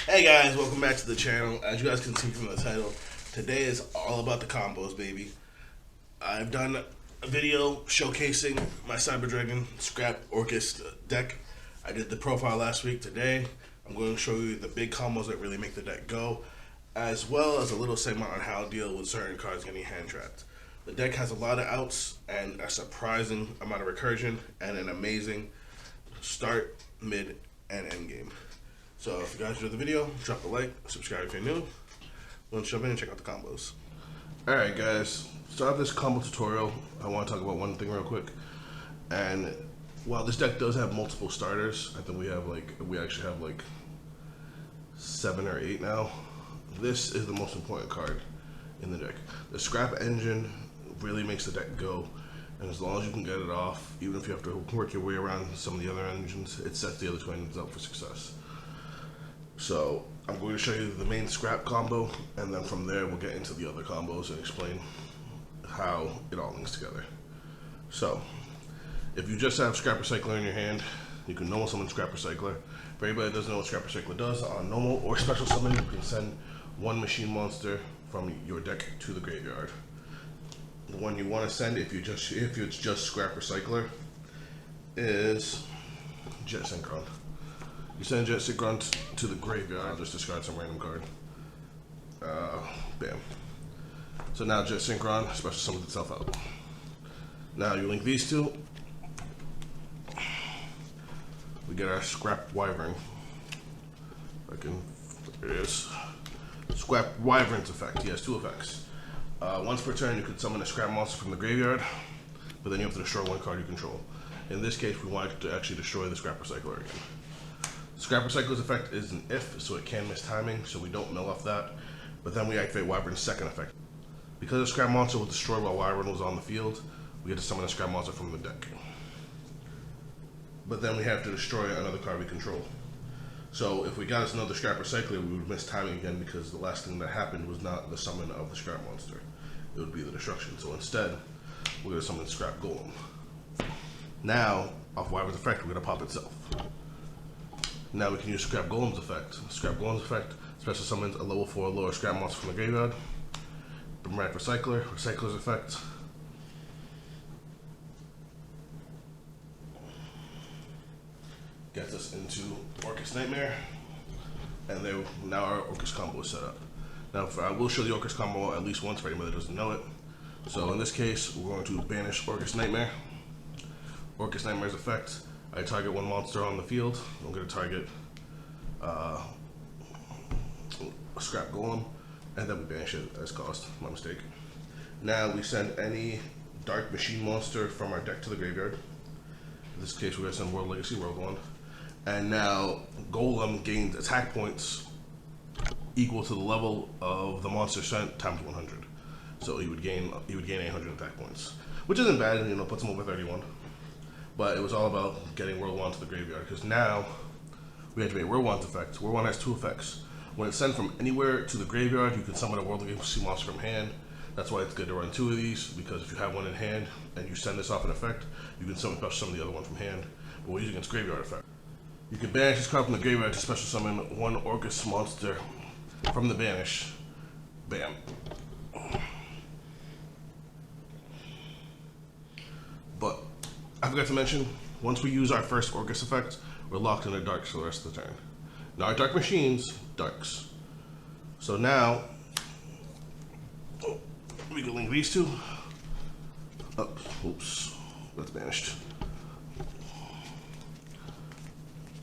Hey guys, welcome back to the channel. As you guys can see from the title, today is all about the combos, baby. I've done a video showcasing my Cyber Dragon Scrap Orcust deck. I did the profile last week. Today, I'm going to show you the big combos that really make the deck go, as well as a little segment on how to deal with certain cards getting hand trapped. The deck has a lot of outs and a surprising amount of recursion and an amazing start, mid, and end game. So if you guys enjoyed the video, drop a like, subscribe if you're new. Let's jump in and check out the combos. Alright guys, start off this combo tutorial. I want to talk about one thing real quick. And while this deck does have multiple starters, I think we actually have like 7 or 8 now. This is the most important card in the deck. The Scrap Engine really makes the deck go. And as long as you can get it off, even if you have to work your way around some of the other engines, it sets the other two engines up for success. So I'm going to show you the main scrap combo, and then from there we'll get into the other combos and explain how it all links together. So if you just have Scrap Recycler in your hand, you can normal summon Scrap Recycler. For anybody that doesn't know what Scrap Recycler does, on normal or special summon, you can send one machine monster from your deck to the graveyard. The one you want to send, if it's just Scrap Recycler, is Jet Synchron. You send Jet Synchron to the graveyard. I'll just discard some random card. Bam. So now Jet Synchron special summons itself out. Now you link these two. We get our Scrap Wyvern. There it is. Scrap Wyvern's effect. He has 2 effects. Once per turn, you can summon a scrap monster from the graveyard, but then you have to destroy one card you control. In this case, we want to actually destroy the Scrap Recycler again. Scrap Recycler's effect is an if, so it can miss timing, so we don't mill off that. But then we activate Wyvern's second effect. Because the Scrap Monster was destroyed while Wyvern was on the field, we get to summon a Scrap Monster from the deck. But then we have to destroy another card we control. So if we got us another Scrap Recycler, we would miss timing again because the last thing that happened was not the summon of the Scrap Monster. It would be the destruction. So instead, we're going to summon Scrap Golem. Now, off Wyvern's effect, we're going to pop itself. Now we can use Scrap Golem's effect. Scrap Golem's effect special summons a level 4 or lower scrap monster from the graveyard. Bring back Recycler. Recycler's effect gets us into Orcust Nightmare. And there, now our Orcust combo is set up. Now I will show the Orcust combo at least once for anybody that doesn't know it. So in this case, we're going to banish Orcust Nightmare. Orcust Nightmare's effect. I target one monster on the field. I'm going to target a Scrap Golem, and then we banish it as cost. My mistake. Now we send any Dark Machine monster from our deck to the graveyard. In this case, we're going to send World Legacy, World 1. And now Golem gains attack points equal to the level of the monster sent times 100. So he would gain 800 attack points, which isn't bad, and puts him over 31. But it was all about getting World 1 to the graveyard, because now we activate World 1's effect. World 1 has 2 effects. When it's sent from anywhere to the graveyard, you can summon a World Legacy monster from hand. That's why it's good to run 2 of these, because if you have one in hand and you send this off an effect, you can summon the other one from hand. But we're using its graveyard effect. You can banish this card from the graveyard to special summon one Orcust monster from the banish. Bam. But I forgot to mention, once we use our first Orcust effect, we're locked into darks for the rest of the turn. Now our Dark Machines, darks. So now, we can link these two. Oh, oops, that's banished.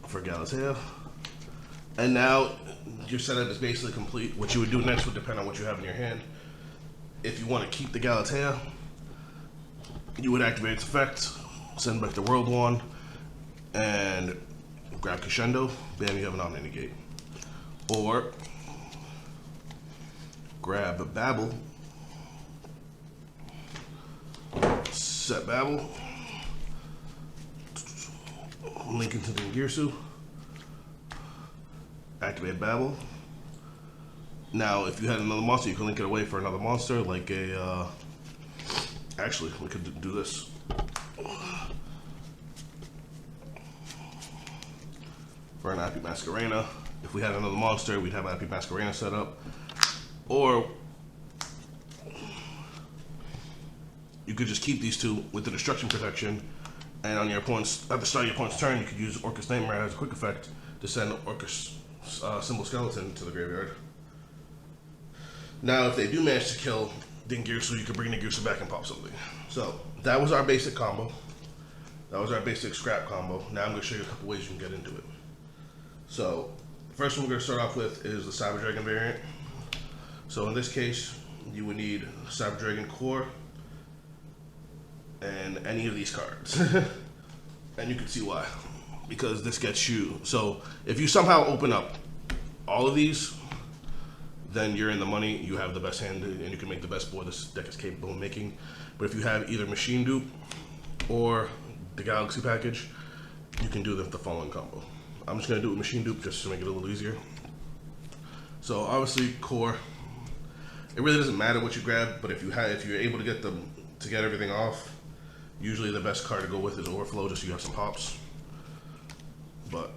For Galatea. And now, your setup is basically complete. What you would do next would depend on what you have in your hand. If you want to keep the Galatea, you would activate its effect, send back the World 1, and grab Crescendo. Bam, you have an on negate. Or grab Babel, set Babel, link into the Girsu, activate Babel. Now, if you had another monster, you can link it away for another monster, like a actually, we could do this. For an Happy Masquerena, If we had another monster, we'd have Happy Masquerena set up. Or you could just keep these two with the destruction protection, and on your opponent's, at the start of your opponent's turn, you could use Orcust Nightmare as a quick effect to send Orcust Symbol Skeleton to the graveyard. Now, if they do manage to kill Dingirsu, you can bring Dingirsu back and pop something. So, that was our basic combo. That was our basic scrap combo. Now I'm going to show you a couple ways you can get into it. So, the first one we're going to start off with is the Cyber Dragon variant. So in this case, you would need Cyber Dragon Core and any of these cards. And you can see why. Because this gets you, so if you somehow open up all of these, then you're in the money, you have the best hand, and you can make the best board this deck is capable of making. But if you have either Machine Dupe or the Galaxy package, you can do the following combo. I'm just gonna do it with Machine Dupe just to make it a little easier. So obviously Core, it really doesn't matter what you grab, but if you're able to get everything off, usually the best card to go with is Overflow, just so you have some pops. But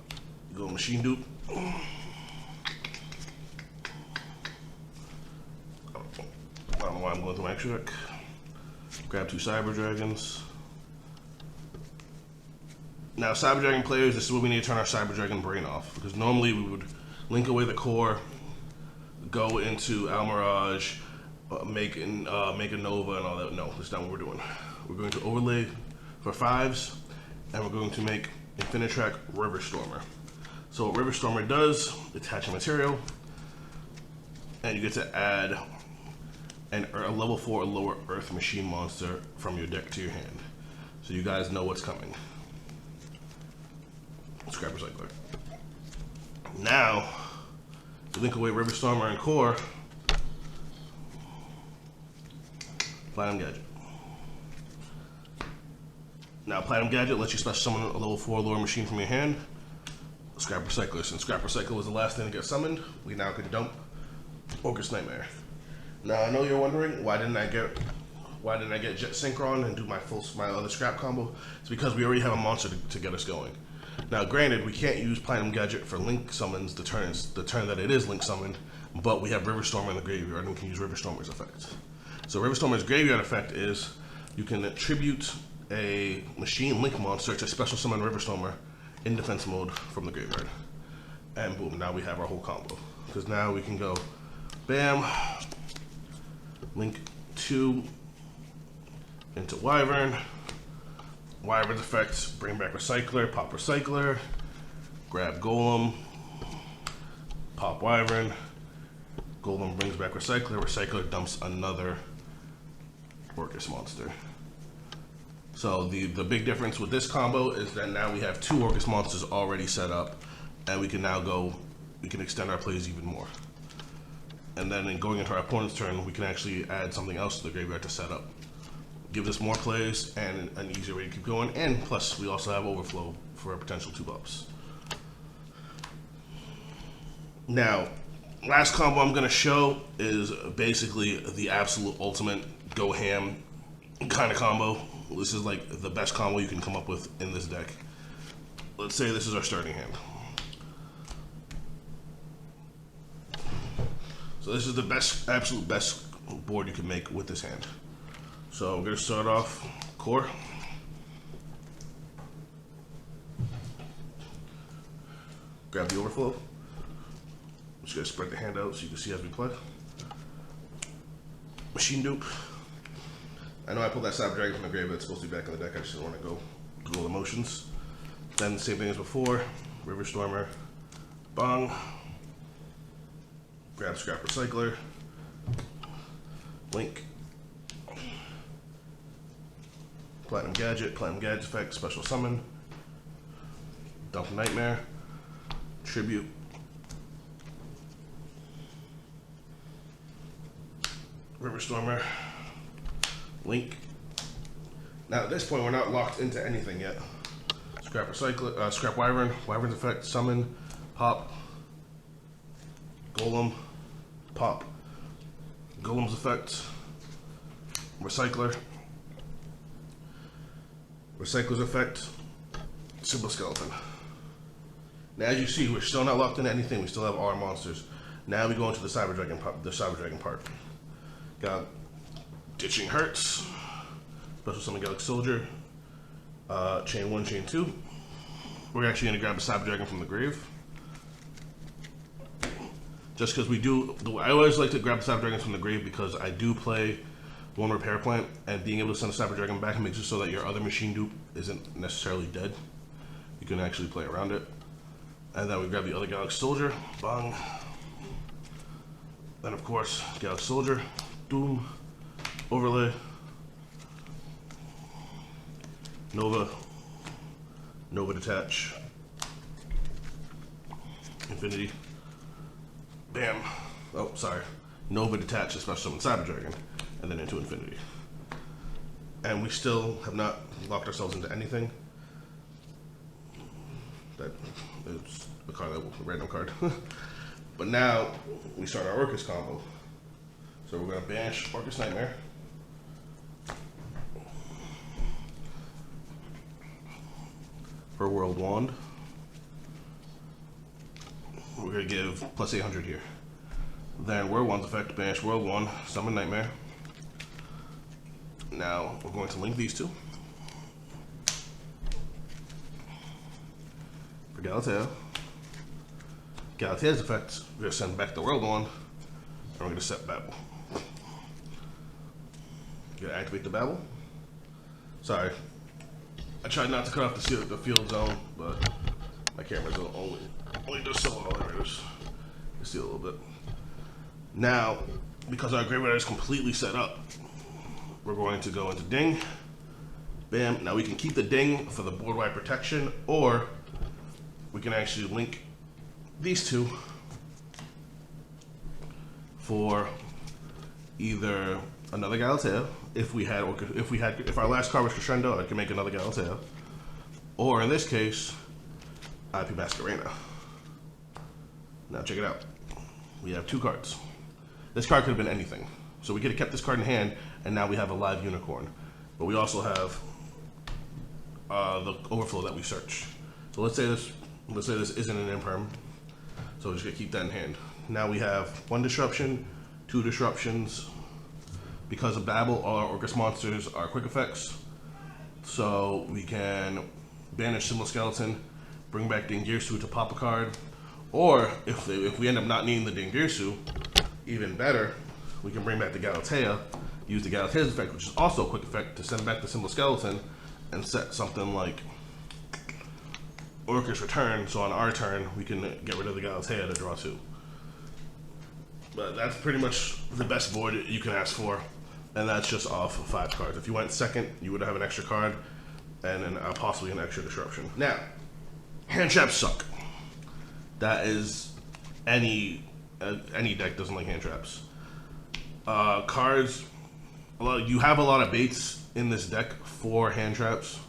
you go Machine Dupe. I don't know why I'm going through my extra deck. Grab 2 Cyber Dragons. Now, Cyber Dragon players, this is what we need to turn our Cyber Dragon brain off. Because normally we would link away the core, go into Almirage, make a Nova and all that. No, that's not what we're doing. We're going to overlay for 5s, and we're going to make Infinitrack River Stormer. So what River Stormer does, attach a material, and you get to add a level 4 or lower Earth Machine monster from your deck to your hand. So you guys know what's coming. Scrap Recycler. Now, to link away River Stormer and Core, Platinum Gadget. Now, Platinum Gadget lets you special summon a level 4 lower machine from your hand. Scrap Recycler. Since Scrap Recycler was the last thing to get summoned, we now can dump Orcust Nightmare. Now, I know you're wondering, why didn't I get Jet Synchron and do my other scrap combo? It's because we already have a monster to get us going. Now, granted, we can't use Platinum Gadget for link summons the turn that it is link summoned, but we have River Stormer in the graveyard, and we can use River Stormer's effect. So River Stormer's graveyard effect is you can attribute a machine link monster to special summon River Stormer in defense mode from the graveyard. And boom, now we have our whole combo. Because now we can go, bam, link 2 into Wyvern. Wyvern's effects, bring back Recycler, pop Recycler, grab Golem, pop Wyvern, Golem brings back Recycler, Recycler dumps another Orcust monster. So the big difference with this combo is that now we have 2 Orcust monsters already set up, and we can now extend our plays even more. And then in going into our opponent's turn, we can actually add something else to the graveyard to set up. Gives us more plays and an easier way to keep going, and plus we also have Overflow for a potential 2-ups. Now, last combo I'm going to show is basically the absolute ultimate go ham kind of combo. This is like the best combo you can come up with in this deck. Let's say this is our starting hand. So this is the best, absolute best board you can make with this hand. So we're going to start off Core. Grab the Overflow. I'm just going to spread the hand out so you can see as we play. Machine Dupe. I know I pulled that Cyber Dragon from the grave, but it's supposed to be back in the deck. I just didn't want to go through all the motions. Then the same thing as before. River Stormer. Bong. Grab Scrap Recycler. Link. Platinum Gadget effect, special summon. Dump Nightmare. Tribute. River Stormer. Link. Now at this point we're not locked into anything yet. Scrap Recycler, Scrap Wyvern. Wyvern's effect, summon, pop. Golem, pop. Golem's effect. Recycler. Recycler's effect, Symbol Skeleton. Now, as you see, we're still not locked into anything. We still have our monsters. Now we go into the Cyber Dragon part. Got Ditching Hurts, Special Summon Galaxy Soldier, Chain 1, Chain 2. We're actually going to grab the Cyber Dragon from the grave. Just because we do, I always like to grab the Cyber Dragons from the grave because I do play one Repair Plant, and being able to send a Cyber Dragon back makes it so that your other machine dupe isn't necessarily dead. You can actually play around it. And then we grab the other Galaxy Soldier, bang. Then of course, Galaxy Soldier, Doom, Overlay, Nova, Nova Detach, Infinity, bam. Oh, sorry. Nova Detach, Special Summon Cyber Dragon, and then into Infinity. And we still have not locked ourselves into anything. That is a card, a random card. But now we start our Orcust combo. So we're gonna banish Orcust Nightmare. For World Wand. We're gonna give plus 800 here. Then World Wand's effect, banish World Wand, summon Nightmare. Now we're going to link these two. For Galatea. Galatea's effect, we're gonna send back the World Wand, and we're gonna set Babel. Gonna activate the Babel. Sorry. I tried not to cut off the field zone, but my camera's only does so well. There it is. You see a little bit. Now, because our graveyard is completely set up, we're going to go into Ding. Bam. Now we can keep the Ding for the board-wide protection, or we can actually link these two for either another Galatea. If our last card was Crescendo, I can make another Galatea. Or in this case, IP Masquerena. Now check it out. We have two cards. This card could have been anything. So we could have kept this card in hand, and now we have a live unicorn. But we also have the overflow that we search. So let's say this isn't an imperm. So we're just gonna keep that in hand. Now we have 1 disruption, 2 disruptions. Because of Babel, all our Orcust monsters are quick effects. So we can banish Symbol Skeleton, bring back Dingirsu to pop a card. Or if we end up not needing the Dingirsu, even better, we can bring back the Galatea, use the Galatea's effect, which is also a quick effect, to send back the Symbol Skeleton and set something like Orcust Return, so on our turn, we can get rid of the Galatea to draw 2. But that's pretty much the best board you can ask for, and that's just off 5 cards. If you went second, you would have an extra card, and then possibly an extra disruption. Now, hand traps suck. That is, any deck doesn't like hand traps. Cards, you have a lot of baits in this deck for hand traps.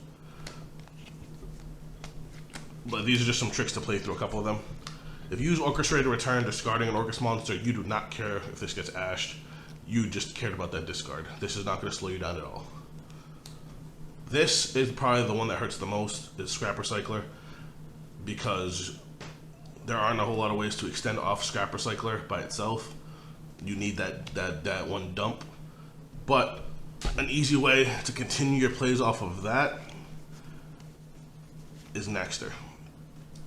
But these are just some tricks to play through a couple of them. If you use Orchestrated Return, discarding an Orcust monster, you do not care if this gets ashed. You just cared about that discard. This is not going to slow you down at all. This is probably the one that hurts the most, is Scrap Recycler, because there aren't a whole lot of ways to extend off Scrap Recycler by itself. You need that one dump. But an easy way to continue your plays off of that is Naxter.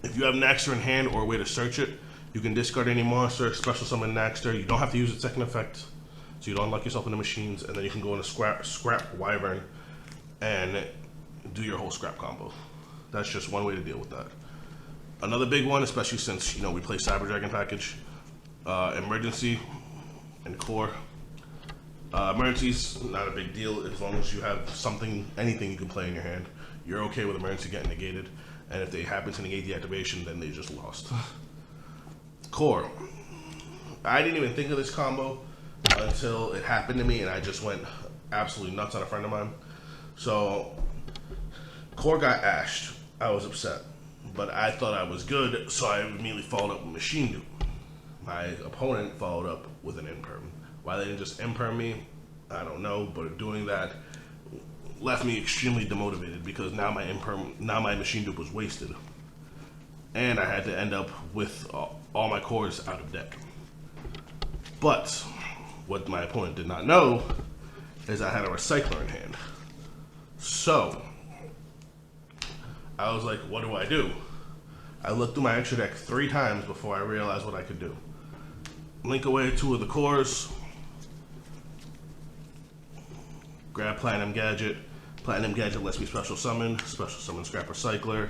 If you have Naxter in hand or a way to search it, you can discard any monster, special summon Naxter. You don't have to use its second effect, so you don't unlock yourself in the machines, and then you can go into Scrap Wyvern and do your whole Scrap combo. That's just one way to deal with that. Another big one, especially since we play Cyber Dragon package, Emergency and Core. Emergency's not a big deal as long as you have anything you can play in your hand. You're okay with Emergency getting negated, and if they happen to negate the activation, then they just lost. Core. I didn't even think of this combo until it happened to me, and I just went absolutely nuts on a friend of mine. So, Core got ashed. I was upset, but I thought I was good, so I immediately followed up with Machine Dupe. My opponent followed up with an Imperm. Why they didn't just Imperm me, I don't know, but doing that left me extremely demotivated because now my Machine Dupe was wasted. and I had to end up with all my cores out of deck. But what my opponent did not know is I had a recycler in hand. So I was like, what do I do? I looked through my extra deck 3 times before I realized what I could do. Link away 2 of the cores, grab Platinum Gadget. Platinum Gadget lets me special summon Scrap Recycler.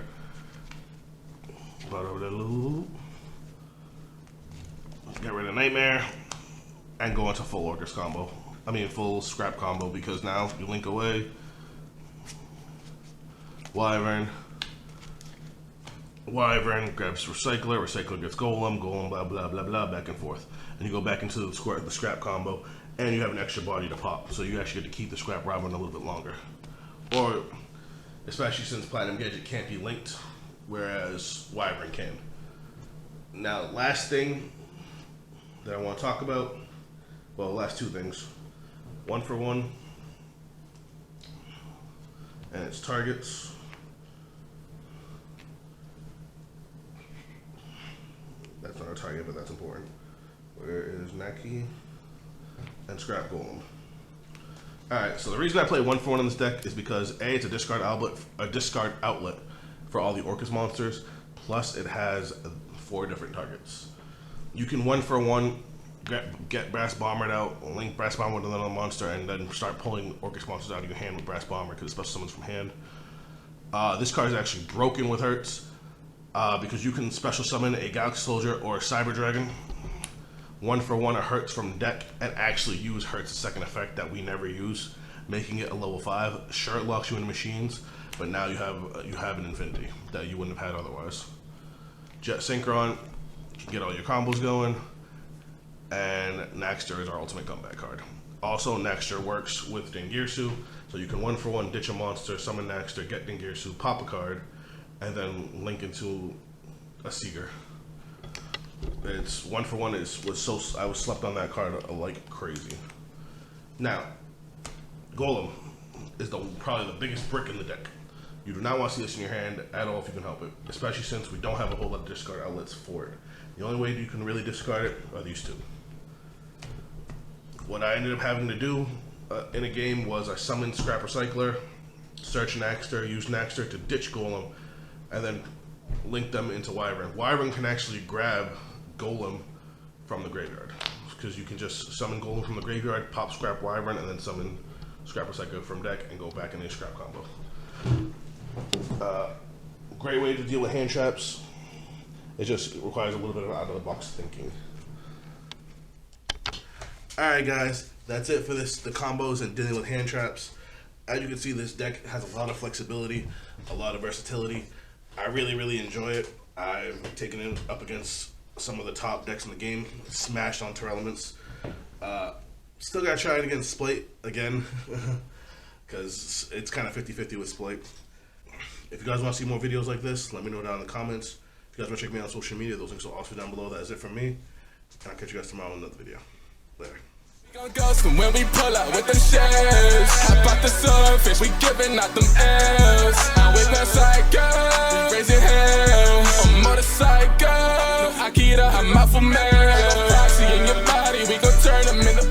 Right over there, get rid of Nightmare, and go into full Orcust combo. I mean full Scrap combo, because now you link away Wyvern grabs Recycler gets Golem, blah blah blah blah, back and forth. And you go back into the Scrap combo, and you have an extra body to pop, so you actually get to keep the Scrap Robin a little bit longer. Or, especially since Platinum Gadget can't be linked, whereas Wyvern can. Now, last thing that I want to talk about, well, last 2 things. 1 for 1, and its targets. That's not a target, but that's important. Where is Naki? And Scrap Golem. Alright, so the reason I play 1 for 1 in this deck is because A, it's a discard outlet for all the Orcust monsters, plus it has 4 different targets. You can 1 for 1 get Brass Bombered out, link Brass Bomber to another monster, and then start pulling Orcust monsters out of your hand with Brass Bomber because it special summons from hand. This card is actually broken with Hurts because you can special summon a Galaxy Soldier or a Cyber Dragon. 1 for 1 a Hurts from deck, and actually use Hurts' second effect that we never use, making it a level 5. Sure, it locks you into machines, but now you have an infinity that you wouldn't have had otherwise. Jet Synchron, you can get all your combos going, and Naxter is our ultimate comeback card. Also, Naxter works with Dingirsu, so you can 1 for 1 ditch a monster, summon Naxter, get Dingirsu, pop a card, and then link into a Seeger. It's 1 for 1 I was slept on that card like crazy. Now, Golem is probably the biggest brick in the deck. You do not want to see this in your hand at all if you can help it, especially since we don't have a whole lot of discard outlets for it. The only way you can really discard it are these 2. What I ended up having to do in a game was I summoned Scrap Recycler, search Naxter, use Naxter to ditch Golem, and then link them into Wyvern. Wyvern can actually grab Golem from the graveyard, because you can just summon Golem from the graveyard, pop Scrap Wyvern, and then summon Scrap Recycler from deck and go back in a Scrap combo. Great way to deal with hand traps. It just requires a little bit of out-of-the-box thinking. Alright guys, that's it for the combos and dealing with hand traps. As you can see, this deck has a lot of flexibility, a lot of versatility. I really enjoy it. I've taken it up against some of the top decks in the game, smashed on Terror Elements. Still gotta try it against Splate again, because it's kind of 50-50 with Splate. If you guys want to see more videos like this, let me know down in the comments. If you guys want to check me out on social media, those links are also down below. That is it from me, and I'll catch you guys tomorrow in another video. Later. We gon' ghost them when we pull up with them shells. Hop out the surface, we giving out them L's. I'm with that psycho, we raising hell. On motorcycle, no Akira, I'm out for mail. Proxy in your body, we gon' turn them into